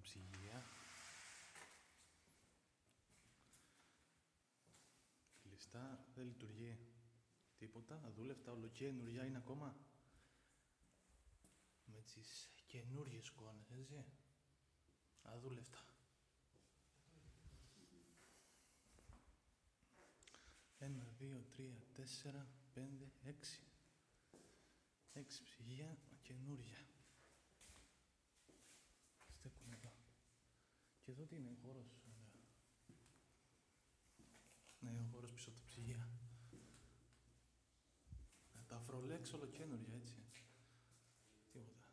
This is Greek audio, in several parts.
ψυγεία. Κλειστά, δεν λειτουργεί τίποτα, αδούλευτα, ολοκαίνουρια είναι ακόμα. Με τις καινούριες εικόνες, έτσι. Αδούλευτα. 1, 2, 3, 4, 5, 6. 6 ψυγεία καινούρια. Στέκουν εδώ. Και εδώ τι είναι, ο χώρος. Ναι, ο χώρος πίσω από τα ψυγεία. Τα Frollex ολοκαίνουρια, έτσι. Τίποτα.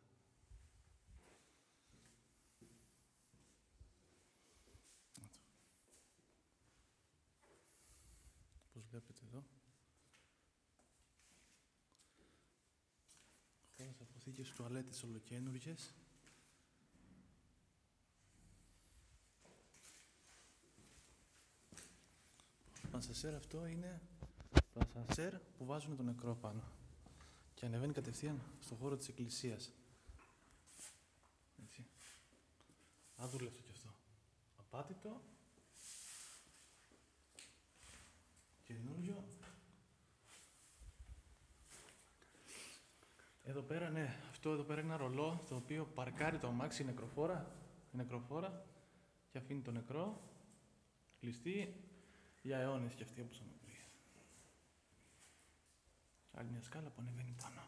Όπως βλέπετε εδώ. Χώρος αποθήκες τουαλέτες ολοκαίνουριες. Το ασανσέρ αυτό είναι το ασανσέρ που βάζουν το νεκρό πάνω. Και ανεβαίνει κατευθείαν στο χώρο της εκκλησίας. Έτσι. Αδούλευτο κι αυτό. Απάτητο. Καινούριο. Εδώ πέρα, ναι, αυτό εδώ πέρα είναι ένα ρολό το οποίο παρκάρει το αμάξι η νεκροφόρα και αφήνει το νεκρό κλειστή για αιώνες κι αυτή, όπως θα με πει. Άλλη μια σκάλα που ανεβαίνει πάνω.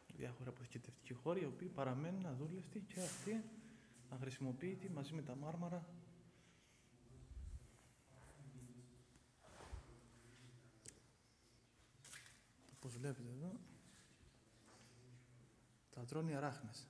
Διάφορα αποθηκευτικοί χώροι οι οποίοι παραμένουν αδούλευτοι και αυτοί αχρησιμοποιητοί μαζί με τα μάρμαρα. Όπως βλέπετε εδώ, τα τρώνε οι αράχνες.